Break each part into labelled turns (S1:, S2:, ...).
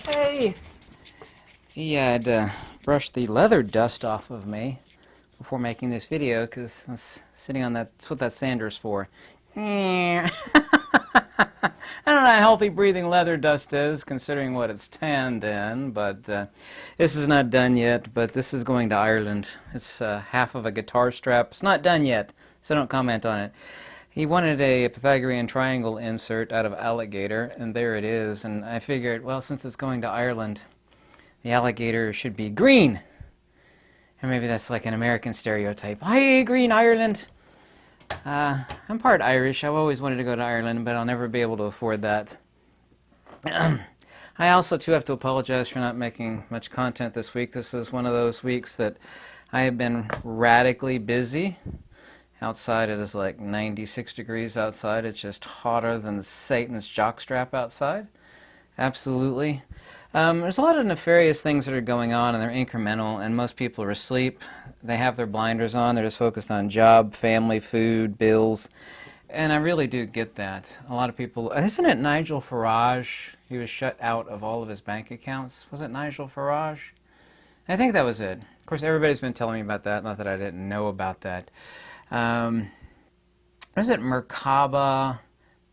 S1: Hey! He had brushed the leather dust off of me before making this video because I was sitting on that. That's what that sander's for. I don't know how healthy breathing leather dust is, considering what it's tanned in, but this is not done yet, but this is going to Ireland. It's half of a guitar strap. It's not done yet, so don't comment on it. He wanted a Pythagorean triangle insert out of alligator, and there it is, and I figured, well, since it's going to Ireland, the alligator should be green. Or maybe that's like an American stereotype. Hi, green Ireland! I'm part Irish. I've always wanted to go to Ireland, but I'll never be able to afford that. I also, too, have to apologize for not making much content this week. This is one of those weeks that I have been radically busy. Outside it is like 96 degrees outside. It's just hotter than Satan's jockstrap outside. Absolutely. There's a lot of nefarious things that are going on, and they're incremental, and most people are asleep. They have their blinders on. They're just focused on job, family, food, bills. And I really do get that. A lot of people... Isn't it Nigel Farage? He was shut out of all of his bank accounts. Was it Nigel Farage? I think that was it. Of course, everybody's been telling me about that. Not that I didn't know about that. Was it Merkaba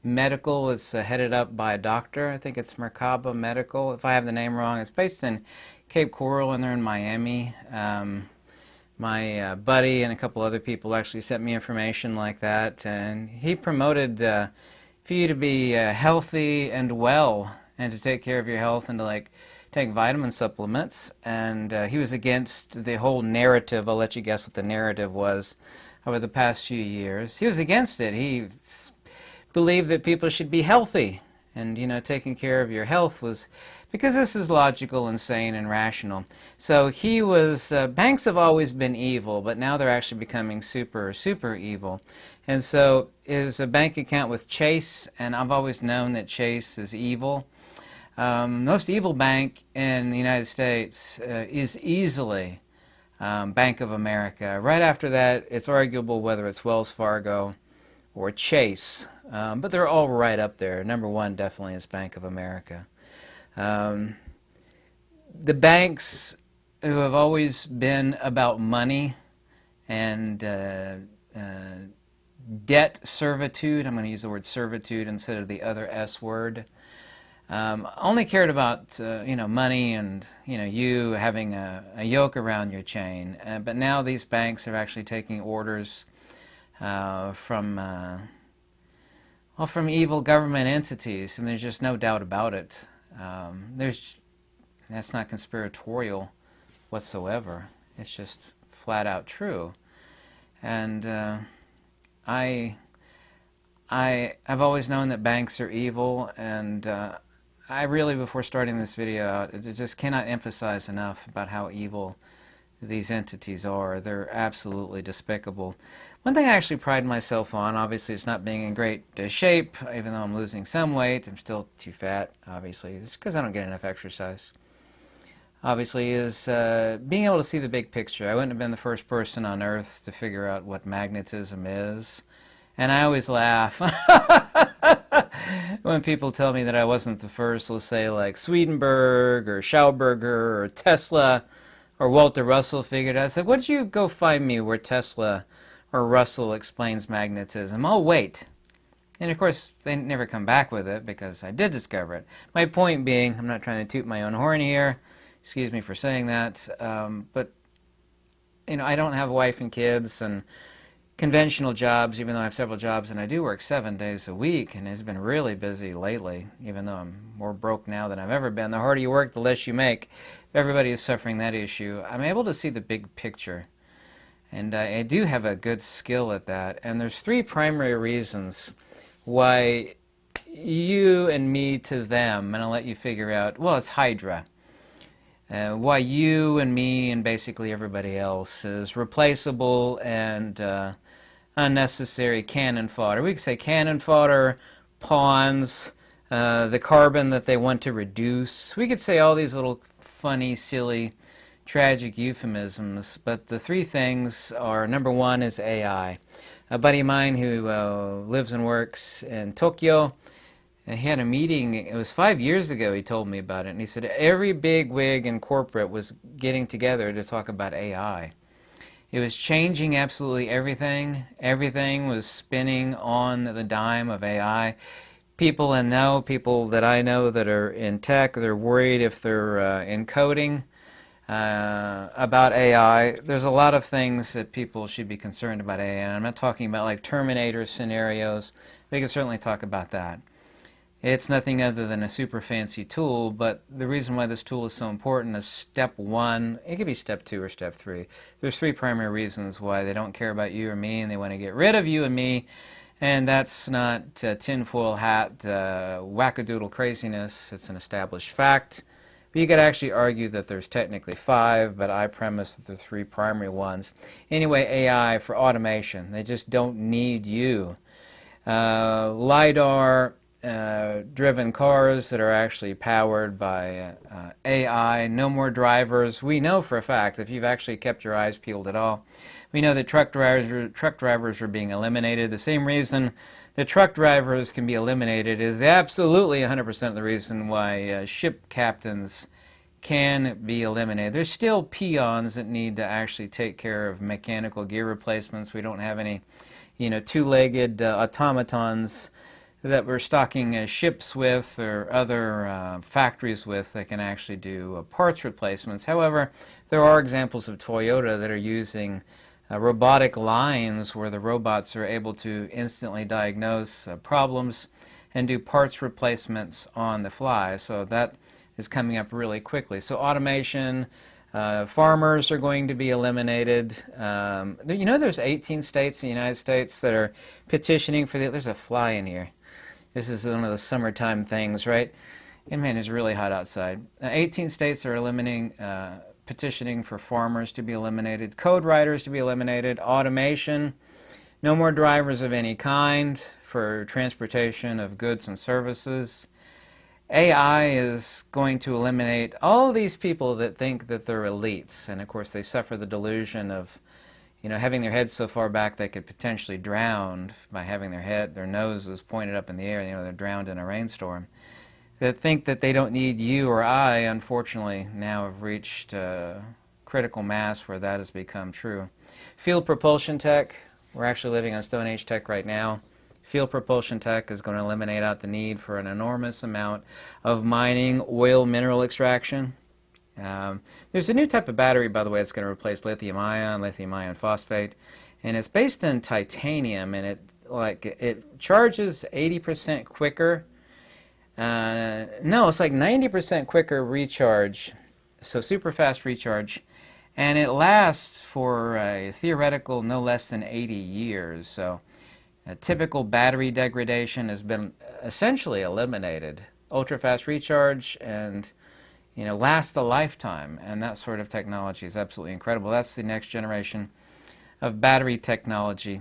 S1: Medical? It's headed up by a doctor. I think it's Merkaba Medical. If I have the name wrong, it's based in Cape Coral, and they're in Miami. My buddy and a couple other people actually sent me information like that, and he promoted for you to be healthy and well, and to take care of your health, and to like take vitamin supplements. And he was against the whole narrative. I'll let you guess what the narrative was over the past few years. He was against it. He believed that people should be healthy, and taking care of your health was because this is logical and sane and rational. So he was, banks have always been evil, but now they're actually becoming super evil. And so is a bank account with Chase, and I've always known that Chase is evil. Most evil bank in the United States is easily Bank of America. Right after that, it's arguable whether it's Wells Fargo or Chase, but they're all right up there. Number one definitely is Bank of America. The banks who have always been about money and debt servitude, I'm going to use the word servitude instead of the other S word, only cared about money and you having a yoke around your chain. But now these banks are actually taking orders from evil government entities, and there's just no doubt about it. That's not conspiratorial whatsoever. It's just flat out true. And I've always known that banks are evil, and I really, before starting this video out, I just cannot emphasize enough about how evil these entities are. They're absolutely despicable. One thing I actually pride myself on, obviously it's not being in great shape, even though I'm losing some weight. I'm still too fat, obviously. It's because I don't get enough exercise. Obviously, is being able to see the big picture. I wouldn't have been the first person on Earth to figure out what magnetism is. And I always laugh when people tell me that I wasn't the first. Let's say like Swedenborg or Schauberger or Tesla or Walter Russell figured out. I said, what'd you go find me where Tesla or Russell explains magnetism? Oh, wait. And of course, they never come back with it because I did discover it. My point being, I'm not trying to toot my own horn here. Excuse me for saying that. But, I don't have a wife and kids and conventional jobs, even though I have several jobs, and I do work 7 days a week, and it's been really busy lately, even though I'm more broke now than I've ever been. The harder you work, the less you make. Everybody is suffering that issue. I'm able to see the big picture, and I do have a good skill at that. And there's three primary reasons why you and me to them, and I'll let you figure out, well, it's Hydra. Why you and me and basically everybody else is replaceable and unnecessary cannon fodder. We could say cannon fodder, pawns, the carbon that they want to reduce. We could say all these little funny, silly, tragic euphemisms, but the three things are, number one is AI. A buddy of mine who lives and works in Tokyo He had a meeting, it was 5 years ago he told me about it, and he said every big wig in corporate was getting together to talk about AI. It was changing absolutely everything. Everything was spinning on the dime of AI. People people that I know that are in tech, they're worried if they're in coding about AI. There's a lot of things that people should be concerned about AI, and I'm not talking about like Terminator scenarios. We can certainly talk about that. It's nothing other than a super fancy tool, but the reason why this tool is so important is step one. It could be step two or step three. There's three primary reasons why they don't care about you or me, and they want to get rid of you and me, and that's not tinfoil hat, wackadoodle craziness. It's an established fact. But you could actually argue that there's technically five, but I premise that there's three primary ones. Anyway, AI for automation. They just don't need you. LiDAR driven cars that are actually powered by AI, no more drivers. We know for a fact, if you've actually kept your eyes peeled at all, we know that truck drivers are being eliminated. The same reason that truck drivers can be eliminated is absolutely 100% the reason why ship captains can be eliminated. There's still peons that need to actually take care of mechanical gear replacements. We don't have any, two-legged automatons that we're stocking ships with or other factories with that can actually do parts replacements. However, there are examples of Toyota that are using robotic lines where the robots are able to instantly diagnose problems and do parts replacements on the fly. So that is coming up really quickly. So automation, farmers are going to be eliminated. There's 18 states in the United States that are petitioning for there's a fly in here. This is one of the summertime things, right? And man, it's really hot outside. 18 states are petitioning for farmers to be eliminated, code writers to be eliminated, automation, no more drivers of any kind for transportation of goods and services. AI is going to eliminate all these people that think that they're elites, and of course they suffer the delusion of having their heads so far back they could potentially drown by having their noses pointed up in the air. They're drowned in a rainstorm. That think that they don't need you or I, unfortunately, now have reached critical mass where that has become true. Field propulsion tech, we're actually living on Stone Age tech right now. Field propulsion tech is going to eliminate out the need for an enormous amount of mining, oil, mineral extraction. There's a new type of battery, by the way, that's going to replace lithium ion phosphate, and it's based in titanium, and it charges 80% quicker. No, it's like 90% quicker recharge, so super fast recharge, and it lasts for a theoretical no less than 80 years. So a typical battery degradation has been essentially eliminated. Ultra fast recharge and last a lifetime, and that sort of technology is absolutely incredible. That's the next generation of battery technology.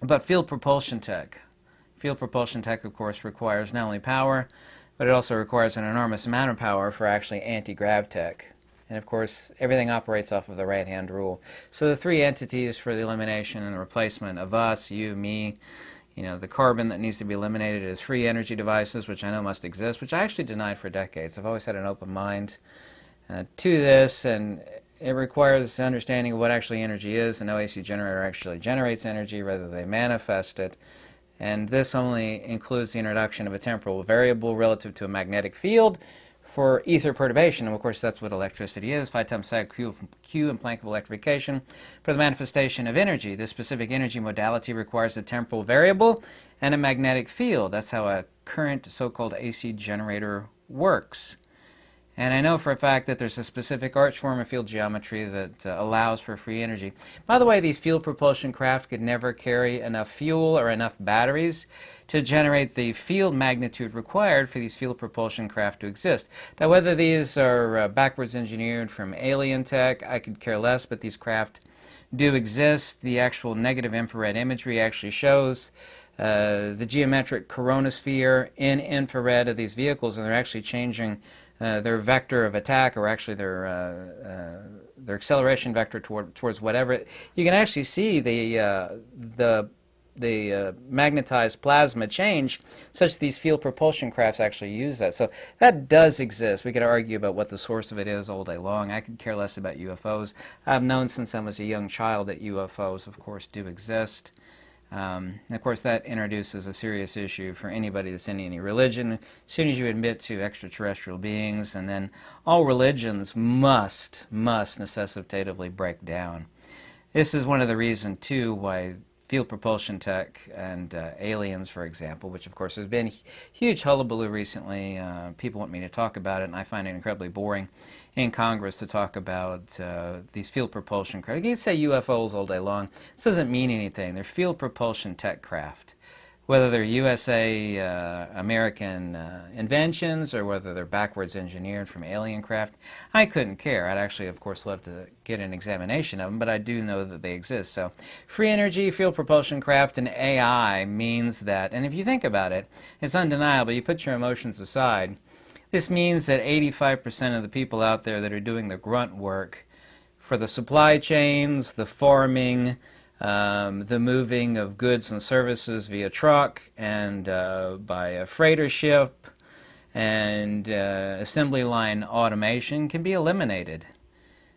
S1: But field propulsion tech. Field propulsion tech, of course, requires not only power, but it also requires an enormous amount of power for actually anti-grav tech. And of course, everything operates off of the right-hand rule. So the three entities for the elimination and the replacement of us, you, me, the carbon that needs to be eliminated is free energy devices, which I know must exist, which I actually denied for decades. I've always had an open mind to this, and it requires understanding of what actually energy is. An OAC generator actually generates energy rather than they manifest it. And this only includes the introduction of a temporal variable relative to a magnetic field for ether perturbation, and of course that's what electricity is, 5 times sine Q in Planck of electrification. For the manifestation of energy, this specific energy modality requires a temporal variable and a magnetic field. That's how a current so-called AC generator works. And I know for a fact that there's a specific arch form of field geometry that allows for free energy. By the way, these field propulsion craft could never carry enough fuel or enough batteries to generate the field magnitude required for these field propulsion craft to exist. Now, whether these are backwards engineered from alien tech, I could care less, but these craft do exist. The actual negative infrared imagery actually shows the geometric coronosphere in infrared of these vehicles, and they're actually changing their vector of attack, or actually their acceleration vector towards whatever. You can actually see the magnetized plasma change such that these field propulsion crafts actually use that. So that does exist. We could argue about what the source of it is all day long. I could care less about UFOs. I've known since I was a young child that UFOs, of course, do exist. And of course, that introduces a serious issue for anybody that's in any religion. As soon as you admit to extraterrestrial beings, and then all religions must necessitatively break down. This is one of the reasons, too, why field propulsion tech and aliens, for example, which of course has been huge hullabaloo recently. People want me to talk about it, and I find it incredibly boring in Congress to talk about these field propulsion craft. You can say UFOs all day long. This doesn't mean anything. They're field propulsion tech craft. Whether they're USA, American inventions, or whether they're backwards engineered from alien craft, I couldn't care. I'd actually, of course, love to get an examination of them, but I do know that they exist. So free energy, field propulsion craft, and AI means that, and if you think about it, it's undeniable. You put your emotions aside. This means that 85% of the people out there that are doing the grunt work for the supply chains, the farming, the moving of goods and services via truck and by a freighter ship and assembly line automation can be eliminated.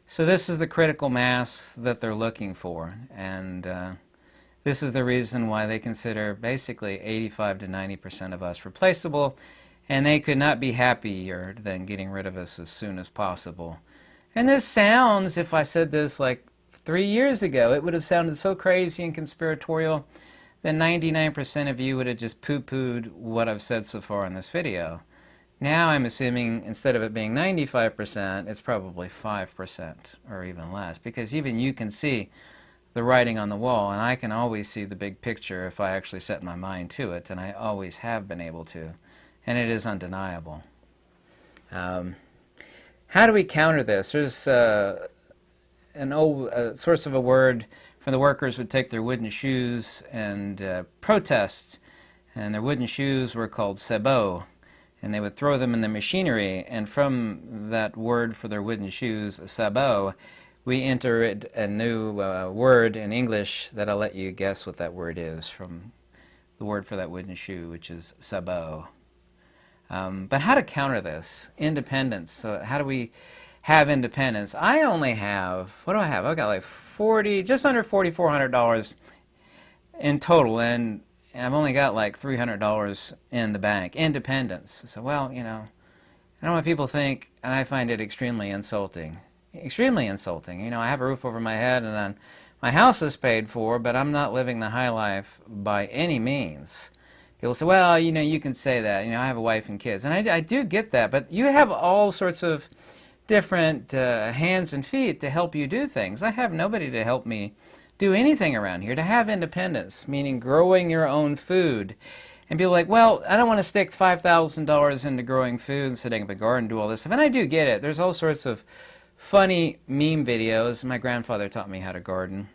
S1: So this is the critical mass that they're looking for, and this is the reason why they consider basically 85 to 90% of us replaceable, and they could not be happier than getting rid of us as soon as possible. And this sounds, if I said this like 3 years ago, it would have sounded so crazy and conspiratorial that 99% of you would have just poo-pooed what I've said so far in this video. Now I'm assuming instead of it being 95%, it's probably 5% or even less, because even you can see the writing on the wall, and I can always see the big picture if I actually set my mind to it, and I always have been able to, and it is undeniable. How do we counter this? There's an old source of a word from the workers would take their wooden shoes and protest, and their wooden shoes were called sabots, and they would throw them in the machinery, and from that word for their wooden shoes, sabot, we entered a new word in English that I'll let you guess what that word is from the word for that wooden shoe, which is sabot. But how to counter this? Independence. So how do we have independence? I only have, what do I have? I've got like just under $4,400 in total, and I've only got like $300 in the bank. Independence. So, well, you know, I don't know what people think, and I find it extremely insulting. Extremely insulting. You know, I have a roof over my head, and then my house is paid for, but I'm not living the high life by any means. People say, well, you know, you can say that. You know, I have a wife and kids, and I do get that, but you have all sorts of different hands and feet to help you do things. I have nobody to help me do anything around here. To have independence, meaning growing your own food. And people are like, well, I don't want to stick $5,000 into growing food and setting up a garden, do all this stuff. And I do get it. There's all sorts of funny meme videos. My grandfather taught me how to garden,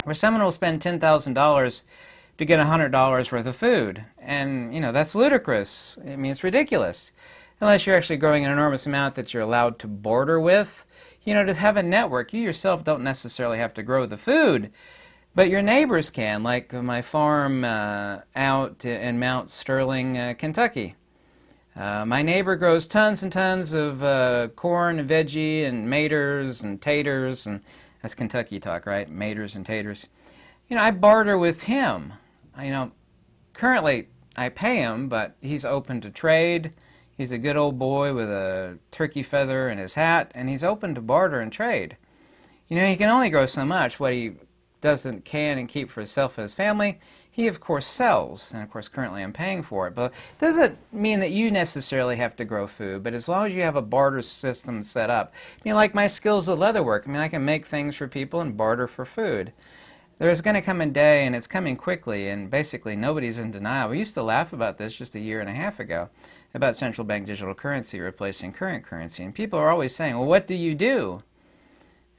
S1: where someone will spend $10,000 to get $100 worth of food. And, you know, that's ludicrous. I mean, it's ridiculous. Unless you're actually growing an enormous amount that you're allowed to barter with. You know, to have a network, you yourself don't necessarily have to grow the food, but your neighbors can, like my farm out in Mount Sterling, Kentucky. My neighbor grows tons and tons of corn and veggie and maters and taters, and that's Kentucky talk, right? Maters and taters. You know, I barter with him. You know, currently I pay him, but he's open to trade. He's a good old boy with a turkey feather in his hat, and he's open to barter and trade. You know, he can only grow so much. What he can and keep for himself and his family, he of course sells, and of course currently I'm paying for it. But it doesn't mean that you necessarily have to grow food, but as long as you have a barter system set up. I mean, like my skills with leatherwork, I mean, I can make things for people and barter for food. There's going to come a day, and it's coming quickly, and basically nobody's in denial. We used to laugh about this just a year and a half ago, about central bank digital currency replacing current currency. And people are always saying, well, what do you do?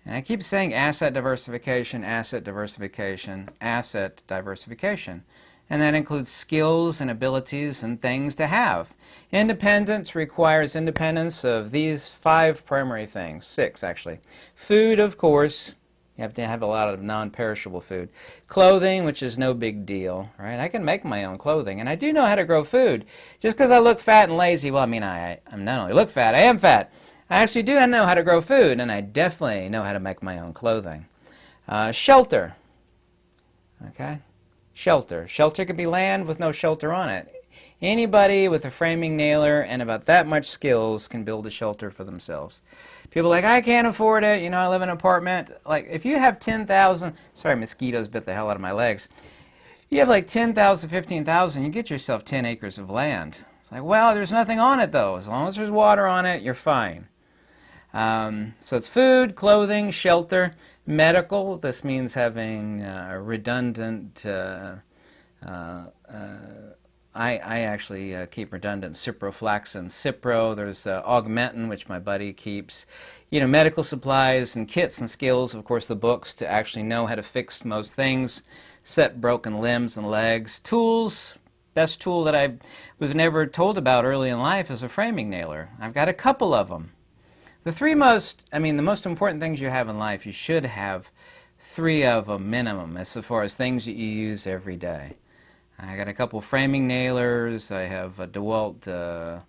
S1: And I keep saying asset diversification, asset diversification, asset diversification. And that includes skills and abilities and things to have. Independence requires independence of these 5 primary things, 6 actually. Food, of course, You have to have a lot of non-perishable food. Clothing, which is no big deal, right? I can make my own clothing, and I do know how to grow food. Just because I look fat and lazy, well, I mean, I'm not only look fat, I am fat. I actually do know how to grow food, and I definitely know how to make my own clothing. Shelter, okay? Shelter. Shelter could be land with no shelter on it. Anybody with a framing nailer and about that much skills can build a shelter for themselves. People are like, I can't afford it, you know, I live in an apartment. Like, if you have 10,000, sorry, mosquitoes bit the hell out of my legs. You have like 10,000, 15,000, you get yourself 10 acres of land. It's like, well, there's nothing on it though. As long as there's water on it, you're fine. So it's food, clothing, shelter, medical. This means having redundant, I actually keep redundant ciprofloxacin, Cipro. There's Augmentin, which my buddy keeps. You know, medical supplies and kits and skills, of course, the books to actually know how to fix most things, set broken limbs and legs. Tools, best tool that I was never told about early in life is a framing nailer. I've got a couple of them. The most important things you have in life, you should have 3 of them minimum as far as things that you use every day. I got a couple framing nailers. I have DeWalt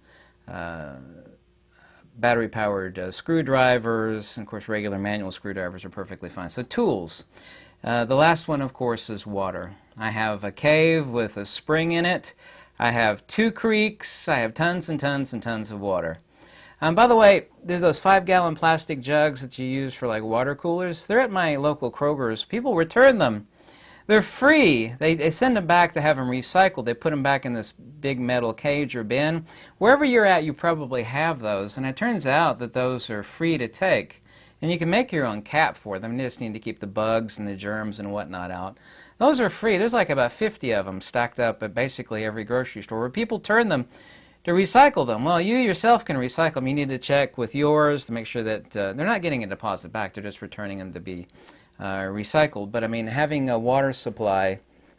S1: battery-powered screwdrivers. And of course, regular manual screwdrivers are perfectly fine. So tools. The last one, of course, is water. I have a cave with a spring in it. I have 2 creeks. I have tons and tons and tons of water. By the way, there's those 5-gallon plastic jugs that you use for like water coolers. They're at my local Kroger's. People return them. They're free. They send them back to have them recycled. They put them back in this big metal cage or bin. Wherever you're at, you probably have those. And it turns out that those are free to take. And you can make your own cap for them. You just need to keep the bugs and the germs and whatnot out. Those are free. There's like about 50 of them stacked up at basically every grocery store where people turn them to recycle them. Well, you yourself can recycle them. You need to check with yours to make sure that they're not getting a deposit back. They're just returning them to be recycled. But I mean, having a water supply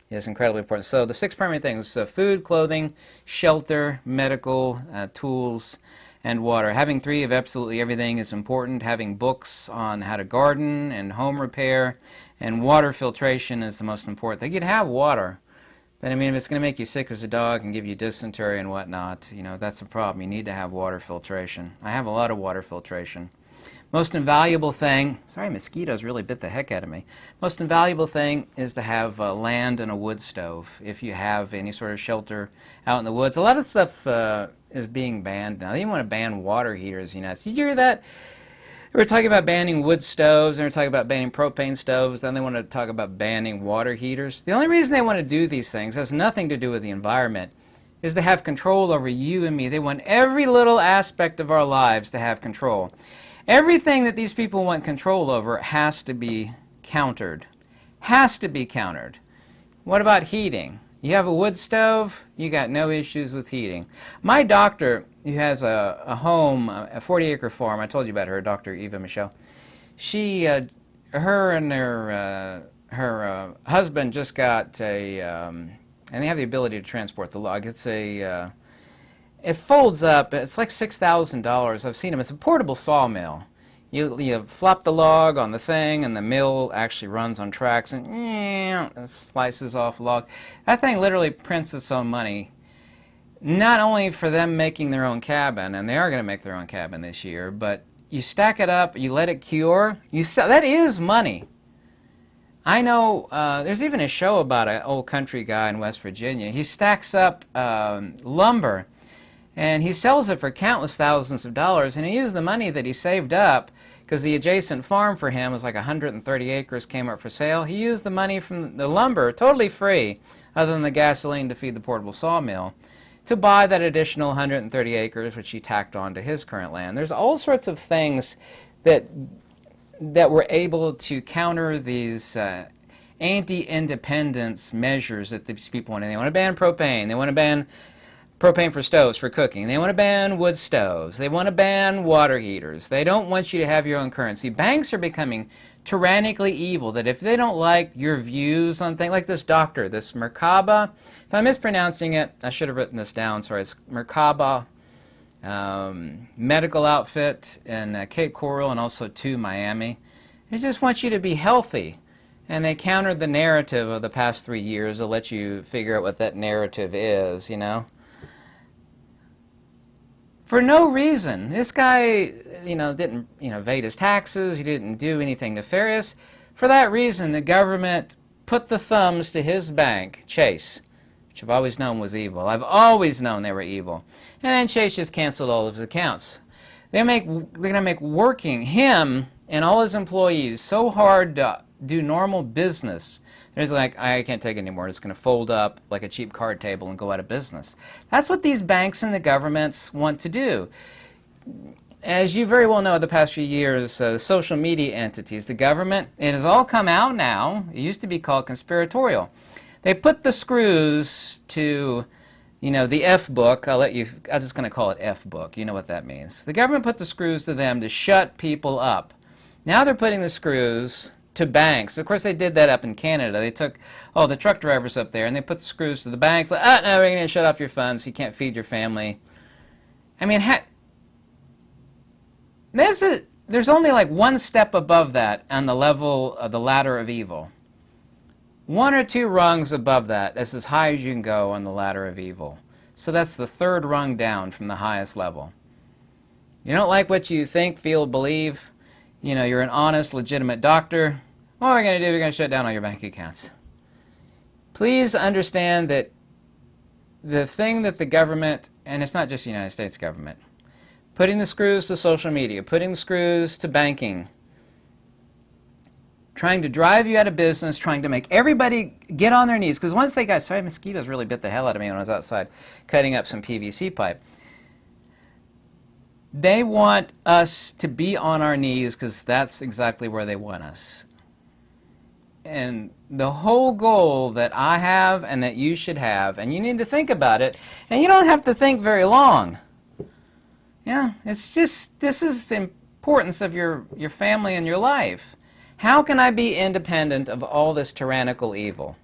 S1: is incredibly important. So the 6 primary things: food, clothing, shelter, medical, tools, and water. Having 3 of absolutely everything is important. Having books on how to garden and home repair and water filtration is the most important thing. You can have water, but I mean, if it's going to make you sick as a dog and give you dysentery and whatnot, you know, that's a problem. You need to have water filtration. I have a lot of water filtration. Most invaluable thing, sorry, mosquitoes really bit the heck out of me. Most invaluable thing is to have land and a wood stove if you have any sort of shelter out in the woods. A lot of stuff is being banned now. They even want to ban water heaters. You know, did you hear that? They were talking about banning wood stoves, and they were talking about banning propane stoves, then they want to talk about banning water heaters. The only reason they want to do these things has nothing to do with the environment, is to have control over you and me. They want every little aspect of our lives to have control. Everything that these people want control over has to be countered. Has to be countered. What about heating? You have a wood stove, you got no issues with heating. My doctor, who has a home, a 40-acre farm, I told you about her, Dr. Eva Michelle, she, her and her husband just got and they have the ability to transport the log. It's it folds up. It's like $6,000. I've seen them. It's a portable sawmill. You flop the log on the thing, and the mill actually runs on tracks and slices off a log. That thing literally prints its own money, not only for them making their own cabin, and they are going to make their own cabin this year, but you stack it up, you let it cure, you sell. That is money. I know there's even a show about an old country guy in West Virginia. He stacks up lumber, and he sells it for countless thousands of dollars, and he used the money that he saved up, because the adjacent farm for him was like 130 acres, came up for sale. He used the money from the lumber, totally free, other than the gasoline to feed the portable sawmill, to buy that additional 130 acres, which he tacked on to his current land. There's all sorts of things that were able to counter these anti-independence measures that these people want. They want to ban propane. They want to ban propane for stoves for cooking. They want to ban wood stoves. They want to ban water heaters. They don't want you to have your own currency. Banks are becoming tyrannically evil, that if they don't like your views on things, like this doctor, this Merkaba, if I'm mispronouncing it, I should have written this down, sorry, it's Merkaba medical outfit in Cape Coral and also to Miami. They just want you to be healthy. And they countered the narrative of the past 3 years to let you figure out what that narrative is, you know. For no reason. This guy, didn't, evade his taxes. He didn't do anything nefarious. For that reason, the government put the thumbs to his bank, Chase, which I've always known was evil. I've always known they were evil. And then Chase just canceled all of his accounts. They're going to make working him and all his employees so hard to do normal business. There's like, I can't take it anymore. It's going to fold up like a cheap card table and go out of business. That's what these banks and the governments want to do. As you very well know, the past few years, the social media entities, the government, it has all come out now. It used to be called conspiratorial. They put the screws to, the F book. I'm just going to call it F book. You know what that means. The government put the screws to them to shut people up. Now they're putting the screws to banks. Of course, they did that up in Canada. They took, the truck drivers up there, and they put the screws to the banks. Like, no, we're going to shut off your funds. You can't feed your family. I mean, there's only like one step above that on the level of the ladder of evil. 1 or 2 rungs above that. That's as high as you can go on the ladder of evil. So that's the 3rd rung down from the highest level. You don't like what you think, feel, believe. You're an honest, legitimate doctor. What we're going to do, we're going to shut down all your bank accounts. Please understand that the thing that the government, and it's not just the United States government, putting the screws to social media, putting the screws to banking, trying to drive you out of business, trying to make everybody get on their knees. Because once they got, sorry, mosquitoes really bit the hell out of me when I was outside cutting up some PVC pipe. They want us to be on our knees because that's exactly where they want us. And the whole goal that I have and that you should have, and you need to think about it, and you don't have to think very long. Yeah, it's just, this is the importance of your family and your life. How can I be independent of all this tyrannical evil?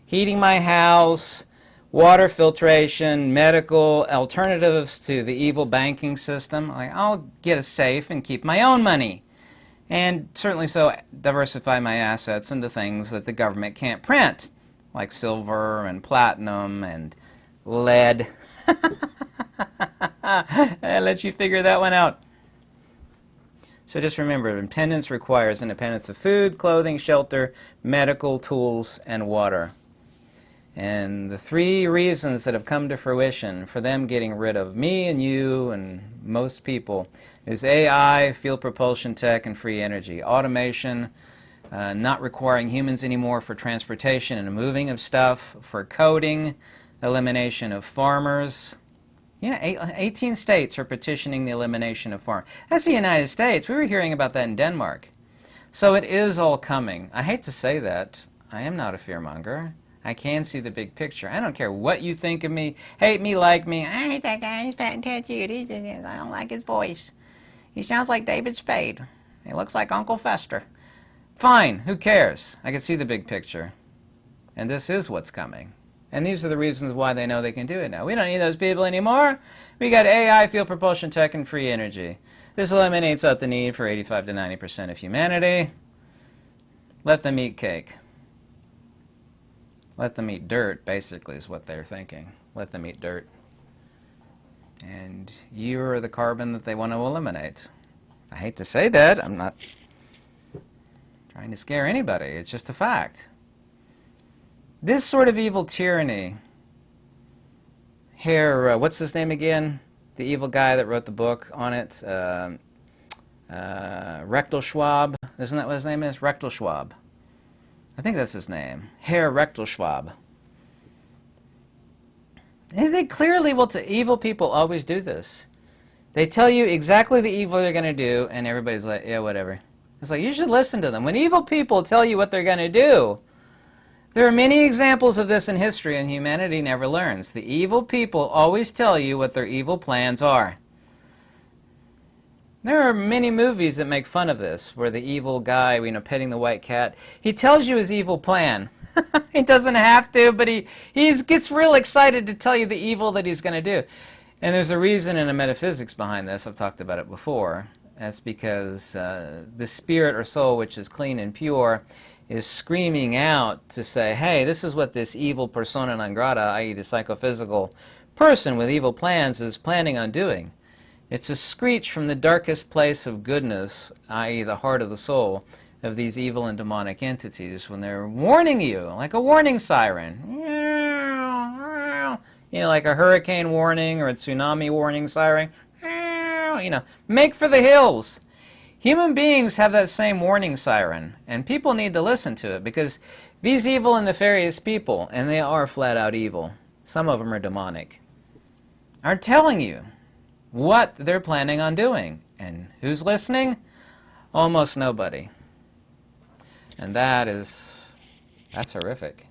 S1: Heating my house, water filtration, medical, alternatives to the evil banking system. I'll get a safe and keep my own money. And certainly so diversify my assets into things that the government can't print, like silver and platinum and lead. I'll let you figure that one out. So just remember, independence requires independence of food, clothing, shelter, medical, tools, and water. And the 3 reasons that have come to fruition for them getting rid of me and you and most people is AI, field propulsion tech, and free energy. Automation, not requiring humans anymore for transportation and moving of stuff, for coding, elimination of farmers. Yeah, 18 states are petitioning the elimination of farmers. That's the United States. We were hearing about that in Denmark. So it is all coming. I hate to say that. I am not a fearmonger. I can see the big picture. I don't care what you think of me. Hate me, like me. I hate that guy. He's fat and tattooed. I don't like his voice. He sounds like David Spade. He looks like Uncle Fester. Fine. Who cares? I can see the big picture. And this is what's coming. And these are the reasons why they know they can do it now. We don't need those people anymore. We got AI, field propulsion tech, and free energy. This eliminates out the need for 85 to 90% of humanity. Let them eat cake. Let them eat dirt, basically, is what they're thinking. Let them eat dirt. And you are the carbon that they want to eliminate. I hate to say that. I'm not trying to scare anybody. It's just a fact. This sort of evil tyranny, what's his name again? The evil guy that wrote the book on it, Rectal Schwab. Isn't that what his name is? Rectal Schwab. I think that's his name. Herr Rectal Schwab. They clearly will. Evil people always do this. They tell you exactly the evil they're going to do, and everybody's like, yeah, whatever. It's like, you should listen to them. When evil people tell you what they're going to do, there are many examples of this in history, and humanity never learns. The evil people always tell you what their evil plans are. There are many movies that make fun of this, where the evil guy, petting the white cat, he tells you his evil plan. He doesn't have to, but he gets real excited to tell you the evil that he's going to do. And there's a reason in the metaphysics behind this. I've talked about it before. That's because the spirit or soul, which is clean and pure, is screaming out to say, hey, this is what this evil persona non grata, i.e. the psychophysical person with evil plans, is planning on doing. It's a screech from the darkest place of goodness, i.e. the heart of the soul, of these evil and demonic entities when they're warning you, like a warning siren. You know, like a hurricane warning or a tsunami warning siren. You know, make for the hills. Human beings have that same warning siren, and people need to listen to it because these evil and nefarious people, and they are flat out evil, some of them are demonic, are telling you what they're planning on doing. And who's listening? Almost nobody. And that's horrific.